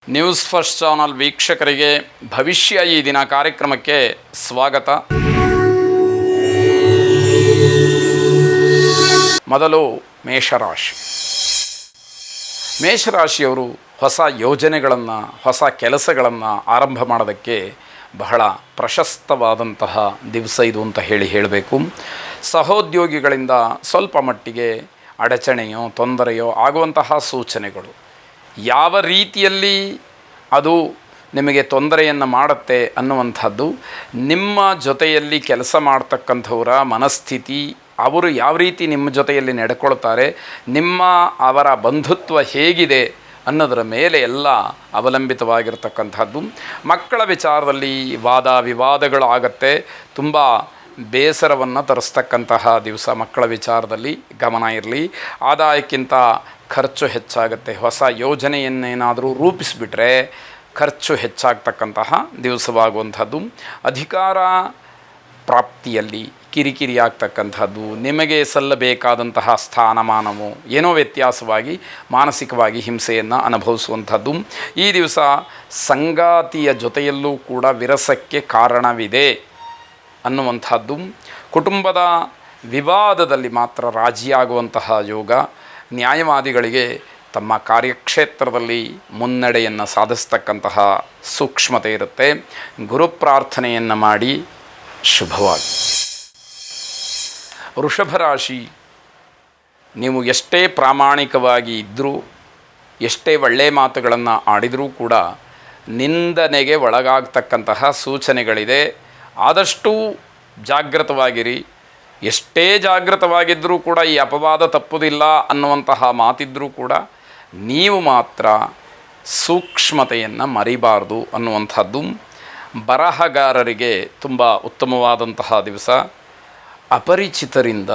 News first channel ವೀಕ್ಷಕರಿಗೆ ಭವಿಷ್ಯ ಈ ದಿನ ಕಾರ್ಯಕ್ರಮಕ್ಕೆ ಸ್ವಾಗತ. ಮೊದಲು ಮೇಷರಾಶಿ. ಮೇಷರಾಶಿಯವರು ಹೊಸ ಯೋಜನೆಗಳನ್ನು, ಹೊಸ ಕೆಲಸಗಳನ್ನು ಆರಂಭ ಮಾಡೋದಕ್ಕೆ ಬಹಳ ಪ್ರಶಸ್ತವಾದಂತಹ ದಿವಸ ಇದು ಅಂತ ಹೇಳಬೇಕು. ಸಹೋದ್ಯೋಗಿಗಳಿಂದ ಸ್ವಲ್ಪ ಮಟ್ಟಿಗೆ ಅಡಚಣೆಯೋ ತೊಂದರೆಯೋ ಆಗುವಂತಹ ಸೂಚನೆಗಳು. ಯಾವ ರೀತಿಯಲ್ಲಿ ಅದು ನಿಮಗೆ ತೊಂದರೆಯನ್ನು ಮಾಡುತ್ತೆ ಅನ್ನುವಂಥದ್ದು ನಿಮ್ಮ ಜೊತೆಯಲ್ಲಿ ಕೆಲಸ ಮಾಡ್ತಕ್ಕಂಥವರ ಮನಸ್ಥಿತಿ, ಅವರು ಯಾವ ರೀತಿ ನಿಮ್ಮ ಜೊತೆಯಲ್ಲಿ ನಡ್ಕೊಳ್ತಾರೆ, ಅವರ ಬಂಧುತ್ವ ಹೇಗಿದೆ ಅನ್ನೋದರ ಮೇಲೆ ಎಲ್ಲ ಅವಲಂಬಿತವಾಗಿರ್ತಕ್ಕಂಥದ್ದು. ಮಕ್ಕಳ ವಿಚಾರದಲ್ಲಿ ವಾದ ವಿವಾದಗಳು ಆಗತ್ತೆ. ತುಂಬ ಬೇಸರವನ್ನು ತರಿಸ್ತಕ್ಕಂತಹ ದಿವಸ. ಮಕ್ಕಳ ವಿಚಾರದಲ್ಲಿ ಗಮನ ಇರಲಿ. ಆದಾಯಕ್ಕಿಂತ ಖರ್ಚು ಹೆಚ್ಚಾಗುತ್ತೆ. ಹೊಸ ಯೋಜನೆಯನ್ನೇನಾದರೂ ರೂಪಿಸಿಬಿಟ್ರೆ ಖರ್ಚು ಹೆಚ್ಚಾಗ್ತಕ್ಕಂತಹ ದಿವಸವಾಗುವಂಥದ್ದು. ಅಧಿಕಾರ ಪ್ರಾಪ್ತಿಯಲ್ಲಿ ಕಿರಿಕಿರಿ ಆಗ್ತಕ್ಕಂಥದ್ದು, ನಿಮಗೆ ಸಲ್ಲಬೇಕಾದಂತಹ ಸ್ಥಾನಮಾನವು ಏನೋ ವ್ಯತ್ಯಾಸವಾಗಿ ಮಾನಸಿಕವಾಗಿ ಹಿಂಸೆಯನ್ನು ಅನುಭವಿಸುವಂಥದ್ದು. ಈ ದಿವಸ ಸಂಗಾತಿಯ ಜೊತೆಯಲ್ಲೂ ಕೂಡ ವಿರಸಕ್ಕೆ ಕಾರಣವಿದೆ ಅನ್ನುವಂಥದ್ದು. ಕುಟುಂಬದ ವಿವಾದದಲ್ಲಿ ಮಾತ್ರ ರಾಜಿಯಾಗುವಂತಹ ಯೋಗ. ನ್ಯಾಯವಾದಿಗಳಿಗೆ ತಮ್ಮ ಕಾರ್ಯಕ್ಷೇತ್ರದಲ್ಲಿ ಮುನ್ನಡೆಯನ್ನು ಸಾಧಿಸ್ತಕ್ಕಂತಹ ಸೂಕ್ಷ್ಮತೆ ಇರುತ್ತೆ. ಗುರು ಪ್ರಾರ್ಥನೆಯನ್ನು ಮಾಡಿ. ಶುಭವಾಗಿ. ವೃಷಭ ರಾಶಿ. ನೀವು ಎಷ್ಟೇ ಪ್ರಾಮಾಣಿಕವಾಗಿ ಇದ್ದರೂ, ಎಷ್ಟೇ ಒಳ್ಳೆಯ ಮಾತುಗಳನ್ನು ಆಡಿದರೂ ಕೂಡ ನಿಂದನೆಗೆ ಒಳಗಾಗ್ತಕ್ಕಂತಹ ಸೂಚನೆಗಳಿದೆ. ಆದಷ್ಟು ಜಾಗೃತವಾಗಿರಿ. ಎಷ್ಟೇ ಜಾಗೃತವಾಗಿದ್ದರೂ ಕೂಡ ಈ ಅಪವಾದ ತಪ್ಪುವುದಿಲ್ಲ ಅನ್ನುವಂತಹ ಮಾತಿದ್ದರೂ ಕೂಡ ನೀವು ಮಾತ್ರ ಸೂಕ್ಷ್ಮತೆಯನ್ನು ಮರಿಬಾರ್ದು ಅನ್ನುವಂಥದ್ದು. ಬರಹಗಾರರಿಗೆ ತುಂಬ ಉತ್ತಮವಾದಂತಹ ದಿವಸ. ಅಪರಿಚಿತರಿಂದ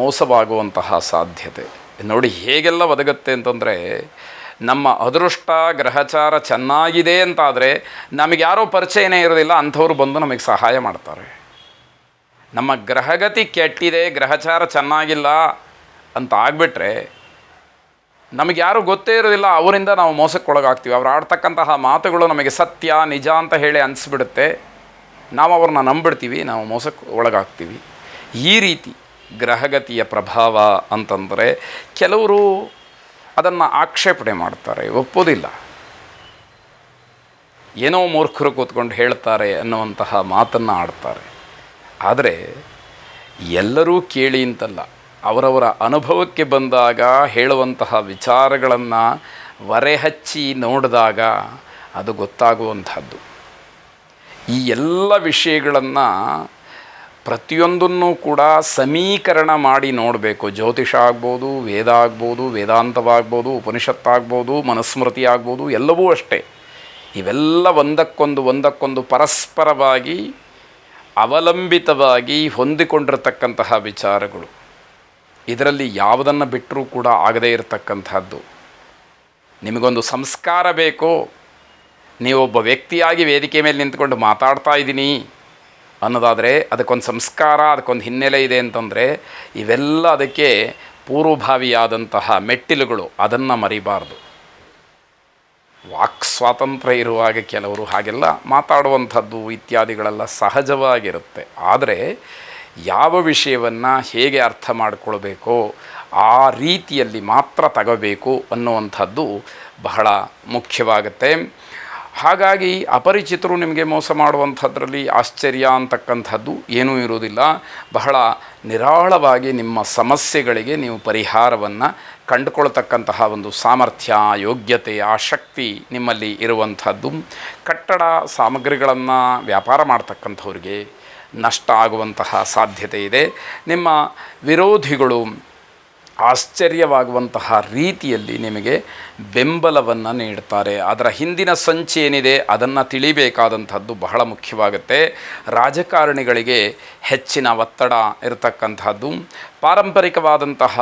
ಮೋಸವಾಗುವಂತಹ ಸಾಧ್ಯತೆ ನೋಡಿ ಹೇಗೆಲ್ಲ ಒದಗುತ್ತೆ ಅಂತಂದರೆ, ನಮ್ಮ ಅದೃಷ್ಟ ಗ್ರಹಚಾರ ಚೆನ್ನಾಗಿದೆ ಅಂತಾದರೆ ನಮಗೆ ಯಾರೋ ಪರಿಚಯನೇ ಇರೋದಿಲ್ಲ, ಅಂಥವ್ರು ಬಂದು ನಮಗೆ ಸಹಾಯ ಮಾಡ್ತಾರೆ. ನಮ್ಮ ಗ್ರಹಗತಿ ಕೆಟ್ಟಿದೆ, ಗ್ರಹಚಾರ ಚೆನ್ನಾಗಿಲ್ಲ ಅಂತ ಆಗಿಬಿಟ್ರೆ ನಮಗೆ ಯಾರೂ ಗೊತ್ತೇ ಇರೋದಿಲ್ಲ, ಅವರಿಂದ ನಾವು ಮೋಸಕ್ಕೊಳಗಾಗ್ತೀವಿ. ಅವ್ರು ಆಡ್ತಕ್ಕಂತಹ ಮಾತುಗಳು ನಮಗೆ ಸತ್ಯ ನಿಜ ಅಂತ ಹೇಳಿ ಅನಿಸ್ಬಿಡುತ್ತೆ. ನಾವು ಅವ್ರನ್ನ ನಂಬಿಡ್ತೀವಿ, ನಾವು ಮೋಸಕ್ಕೆ ಒಳಗಾಗ್ತೀವಿ. ಈ ರೀತಿ ಗ್ರಹಗತಿಯ ಪ್ರಭಾವ ಅಂತಂದರೆ ಕೆಲವರು ಅದನ್ನು ಆಕ್ಷೇಪಣೆ ಮಾಡ್ತಾರೆ, ಒಪ್ಪೋದಿಲ್ಲ. ಏನೋ ಮೂರ್ಖರು ಕೂತ್ಕೊಂಡು ಹೇಳ್ತಾರೆ ಅನ್ನುವಂತಹ ಮಾತನ್ನು ಆಡ್ತಾರೆ. ಆದರೆ ಎಲ್ಲರೂ ಕೇಳಿ ಅಂತಲ್ಲ, ಅವರವರ ಅನುಭವಕ್ಕೆ ಬಂದಾಗ ಹೇಳುವಂತಹ ವಿಚಾರಗಳನ್ನು ಹೊರೆಹಚ್ಚಿ ನೋಡಿದಾಗ ಅದು ಗೊತ್ತಾಗುವಂಥದ್ದು. ಈ ಎಲ್ಲ ವಿಷಯಗಳನ್ನು ಪ್ರತಿಯೊಂದನ್ನೂ ಕೂಡ ಸಮೀಕರಣ ಮಾಡಿ ನೋಡಬೇಕು. ಜ್ಯೋತಿಷ ಆಗ್ಬೋದು, ವೇದ ಆಗ್ಬೋದು, ವೇದಾಂತವಾಗ್ಬೋದು, ಉಪನಿಷತ್ತಾಗ್ಬೋದು, ಮನುಸ್ಮೃತಿ ಆಗ್ಬೋದು, ಎಲ್ಲವೂ ಅಷ್ಟೇ. ಇವೆಲ್ಲ ಒಂದಕ್ಕೊಂದು ಪರಸ್ಪರವಾಗಿ ಅವಲಂಬಿತವಾಗಿ ಹೊಂದಿಕೊಂಡಿರತಕ್ಕಂತಹ ವಿಚಾರಗಳು. ಇದರಲ್ಲಿ ಯಾವುದನ್ನು ಬಿಟ್ಟರೂ ಕೂಡ ಆಗದೇ ಇರತಕ್ಕಂಥದ್ದು. ನಿಮಗೊಂದು ಸಂಸ್ಕಾರ ಬೇಕು, ನೀವೊಬ್ಬ ವ್ಯಕ್ತಿಯಾಗಿ ವೇದಿಕೆ ಮೇಲೆ ನಿಂತ್ಕೊಂಡು ಮಾತಾಡ್ತಾ ಇದ್ದೀನಿ ಅನ್ನೋದಾದರೆ ಅದಕ್ಕೊಂದು ಸಂಸ್ಕಾರ, ಅದಕ್ಕೊಂದು ಹಿನ್ನೆಲೆ ಇದೆ ಅಂತಂದರೆ ಇವೆಲ್ಲ ಅದಕ್ಕೆ ಪೂರ್ವಭಾವಿಯಾದಂತಹ ಮೆಟ್ಟಿಲುಗಳು. ಅದನ್ನು ಮರಿಬಾರ್ದು. ವಾಕ್ ಸ್ವಾತಂತ್ರ್ಯ ಇರುವಾಗ ಕೆಲವರು ಹಾಗೆಲ್ಲ ಮಾತಾಡುವಂಥದ್ದು ಇತ್ಯಾದಿಗಳೆಲ್ಲ ಸಹಜವಾಗಿರುತ್ತೆ. ಆದರೆ ಯಾವ ವಿಷಯವನ್ನು ಹೇಗೆ ಅರ್ಥ ಮಾಡಿಕೊಳ್ಬೇಕೋ ಆ ರೀತಿಯಲ್ಲಿ ಮಾತ್ರ ತಗೋಬೇಕು ಅನ್ನುವಂಥದ್ದು ಬಹಳ ಮುಖ್ಯವಾಗುತ್ತೆ. ಹಾಗಾಗಿ ಅಪರಿಚಿತರು ನಿಮಗೆ ಮೋಸ ಮಾಡುವಂಥದ್ರಲ್ಲಿ ಆಶ್ಚರ್ಯ ಅಂತಕ್ಕಂಥದ್ದು ಏನೂ ಇರುವುದಿಲ್ಲ. ಬಹಳ ನಿರಾಳವಾಗಿ ನಿಮ್ಮ ಸಮಸ್ಯೆಗಳಿಗೆ ನೀವು ಪರಿಹಾರವನ್ನು ಕಂಡುಕೊಳ್ತಕ್ಕಂತಹ ಒಂದು ಸಾಮರ್ಥ್ಯ, ಯೋಗ್ಯತೆ, ಆಸಕ್ತಿ ನಿಮ್ಮಲ್ಲಿ ಇರುವಂಥದ್ದು. ಕಟ್ಟಡ ಸಾಮಗ್ರಿಗಳನ್ನು ವ್ಯಾಪಾರ ಮಾಡ್ತಕ್ಕಂಥವ್ರಿಗೆ ನಷ್ಟ ಆಗುವಂತಹ ಸಾಧ್ಯತೆ ಇದೆ. ನಿಮ್ಮ ವಿರೋಧಿಗಳು ಆಶ್ಚರ್ಯವಾಗುವಂತಹ ರೀತಿಯಲ್ಲಿ ನಿಮಗೆ ಬೆಂಬಲವನ್ನು ನೀಡ್ತಾರೆ. ಅದರ ಹಿಂದಿನ ಸಂಚು ಏನಿದೆ ಅದನ್ನು ತಿಳಿಬೇಕಾದಂಥದ್ದು ಬಹಳ ಮುಖ್ಯವಾಗುತ್ತೆ. ರಾಜಕಾರಣಿಗಳಿಗೆ ಹೆಚ್ಚಿನ ಒತ್ತಡ ಇರತಕ್ಕಂಥದ್ದು. ಪಾರಂಪರಿಕವಾದಂತಹ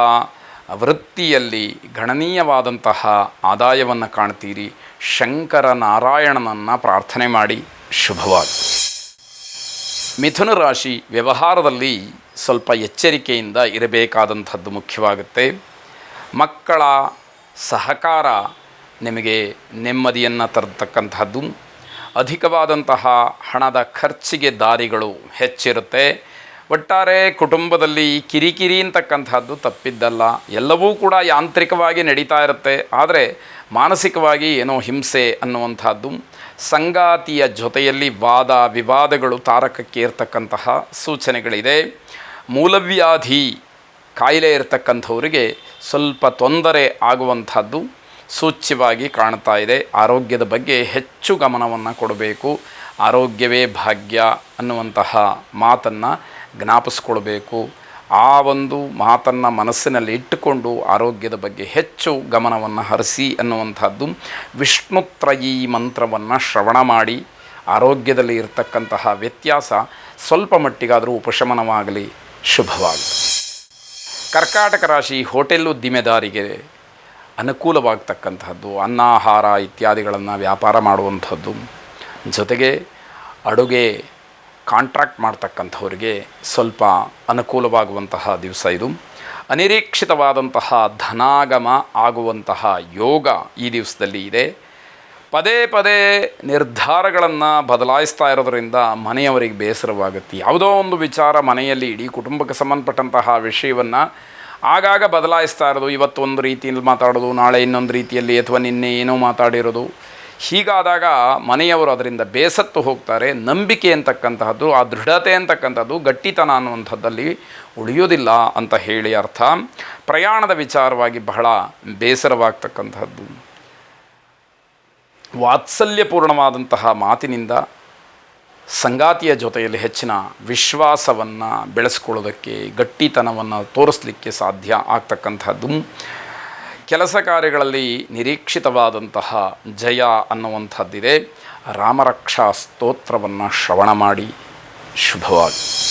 ವೃತ್ತಿಯಲ್ಲಿ ಗಣನೀಯವಾದಂತಹ ಆದಾಯವನ್ನು ಕಾಣ್ತೀರಿ. ಶಂಕರನಾರಾಯಣನನ್ನು ಪ್ರಾರ್ಥನೆ ಮಾಡಿ. ಶುಭವಾಗಿ. ಮಿಥುನ ರಾಶಿ. ವ್ಯವಹಾರದಲ್ಲಿ ಸ್ವಲ್ಪ ಎಚ್ಚರಿಕೆಯಿಂದ ಇರಬೇಕಾದಂಥದ್ದು ಮುಖ್ಯವಾಗುತ್ತೆ. ಮಕ್ಕಳ ಸಹಕಾರ ನಿಮಗೆ ನೆಮ್ಮದಿಯನ್ನು ತರತಕ್ಕಂತಹದ್ದು. ಅಧಿಕವಾದಂತಹ ಹಣದ ಖರ್ಚಿಗೆ ದಾರಿಗಳು ಹೆಚ್ಚಿರುತ್ತೆ. ಒಟ್ಟಾರೆ ಕುಟುಂಬದಲ್ಲಿ ಕಿರಿಕಿರಿ ಅಂತಕ್ಕಂಥದ್ದು ತಪ್ಪಿದ್ದಲ್ಲ. ಎಲ್ಲವೂ ಕೂಡ ಯಾಂತ್ರಿಕವಾಗಿ ನಡೀತಾ ಇರುತ್ತೆ. ಆದರೆ ಮಾನಸಿಕವಾಗಿ ಏನೋ ಹಿಂಸೆ ಅನ್ನುವಂಥದ್ದು, ಸಂಗಾತಿಯ ಜೊತೆಯಲ್ಲಿ ವಾದ ವಿವಾದಗಳು ತಾರಕಕ್ಕೆ ಇರತಕ್ಕಂತಹ ಸೂಚನೆಗಳಿದೆ. ಮೂಲವ್ಯಾಧಿ ಕಾಯಿಲೆ ಇರತಕ್ಕಂಥವರಿಗೆ ಸ್ವಲ್ಪ ತೊಂದರೆ ಆಗುವಂಥದ್ದು ಸೂಚ್ಯವಾಗಿ ಕಾಣ್ತಾ ಇದೆ. ಆರೋಗ್ಯದ ಬಗ್ಗೆ ಹೆಚ್ಚು ಗಮನವನ್ನು ಕೊಡಬೇಕು. ಆರೋಗ್ಯವೇ ಭಾಗ್ಯ ಅನ್ನುವಂತಹ ಮಾತನ್ನು ಜ್ಞಾಪಿಸ್ಕೊಳ್ಬೇಕು. ಆ ಒಂದು ಮಾತನ್ನು ಮನಸ್ಸಿನಲ್ಲಿ ಇಟ್ಟುಕೊಂಡು ಆರೋಗ್ಯದ ಬಗ್ಗೆ ಹೆಚ್ಚು ಗಮನವನ್ನು ಹರಿಸಿ ಅನ್ನುವಂಥದ್ದು. ವಿಷ್ಣುತ್ರಯೀ ಮಂತ್ರವನ್ನು ಶ್ರವಣ ಮಾಡಿ ಆರೋಗ್ಯದಲ್ಲಿ ಇರತಕ್ಕಂತಹ ವ್ಯತ್ಯಾಸ ಸ್ವಲ್ಪ ಮಟ್ಟಿಗಾದರೂ ಉಪಶಮನವಾಗಲಿ, ಶುಭವಾಗಲಿ. ಕರ್ಕಾಟಕ ರಾಶಿ ಹೋಟೆಲ್ ಉದ್ದಿಮೆದಾರಿಗೆ ಅನುಕೂಲವಾಗ್ತಕ್ಕಂಥದ್ದು. ಅನ್ನಾಹಾರ ಇತ್ಯಾದಿಗಳನ್ನು ವ್ಯಾಪಾರ ಮಾಡುವಂಥದ್ದು, ಜೊತೆಗೆ ಅಡುಗೆ ಕಾಂಟ್ರಾಕ್ಟ್ ಮಾಡ್ತಕ್ಕಂಥವ್ರಿಗೆ ಸ್ವಲ್ಪ ಅನುಕೂಲವಾಗುವಂತಹ ದಿವಸ ಇದು. ಅನಿರೀಕ್ಷಿತವಾದಂತಹ ಧನಾಗಮ ಆಗುವಂತಹ ಯೋಗ ಈ ದಿವಸದಲ್ಲಿ ಇದೆ. ಪದೇ ಪದೇ ನಿರ್ಧಾರಗಳನ್ನು ಬದಲಾಯಿಸ್ತಾ ಇರೋದರಿಂದ ಮನೆಯವರಿಗೆ ಬೇಸರವಾಗುತ್ತೆ. ಯಾವುದೋ ಒಂದು ವಿಚಾರ ಮನೆಯಲ್ಲಿ ಇಡೀ ಕುಟುಂಬಕ್ಕೆ ಸಂಬಂಧಪಟ್ಟಂತಹ ವಿಷಯವನ್ನು ಆಗಾಗ ಬದಲಾಯಿಸ್ತಾ ಇರೋದು. ಇವತ್ತು ಒಂದು ರೀತಿಯಲ್ಲಿ ಮಾತಾಡೋದು, ನಾಳೆ ಇನ್ನೊಂದು ರೀತಿಯಲ್ಲಿ, ಅಥವಾ ನಿನ್ನೆ ಏನೋ ಮಾತಾಡಿರೋದು. ಹೀಗಾದಾಗ ಮನೆಯವರು ಅದರಿಂದ ಬೇಸತ್ತು ಹೋಗ್ತಾರೆ. ನಂಬಿಕೆ ಅಂತಕ್ಕಂತಹದ್ದು, ಆ ದೃಢತೆ ಅಂತಕ್ಕಂಥದ್ದು, ಗಟ್ಟಿತನ ಅನ್ನುವಂಥದ್ದಲ್ಲಿ ಉಳಿಯೋದಿಲ್ಲ ಅಂತ ಹೇಳಿ ಅರ್ಥ. ಪ್ರಯಾಣದ ವಿಚಾರವಾಗಿ ಬಹಳ ಬೇಸರವಾಗ್ತಕ್ಕಂಥದ್ದು. ವಾತ್ಸಲ್ಯಪೂರ್ಣವಾದಂತಹ ಮಾತಿನಿಂದ ಸಂಗಾತಿಯ ಜೊತೆಯಲ್ಲಿ ಹೆಚ್ಚಿನ ವಿಶ್ವಾಸವನ್ನು ಬೆಳೆಸ್ಕೊಳ್ಳೋದಕ್ಕೆ, ಗಟ್ಟಿತನವನ್ನು ತೋರಿಸಲಿಕ್ಕೆ ಸಾಧ್ಯ ಆಗ್ತಕ್ಕಂಥದ್ದು. ಕೆಲಸ ಕಾರ್ಯಗಳಲ್ಲಿ ನಿರೀಕ್ಷಿತವಾದಂತಹ ಜಯ ಅನ್ನುವಂಥದ್ದಿದೆ. ರಾಮರಕ್ಷಾ ಸ್ತೋತ್ರವನ್ನು ಶ್ರವಣ ಮಾಡಿ, ಶುಭವಾಗಿ.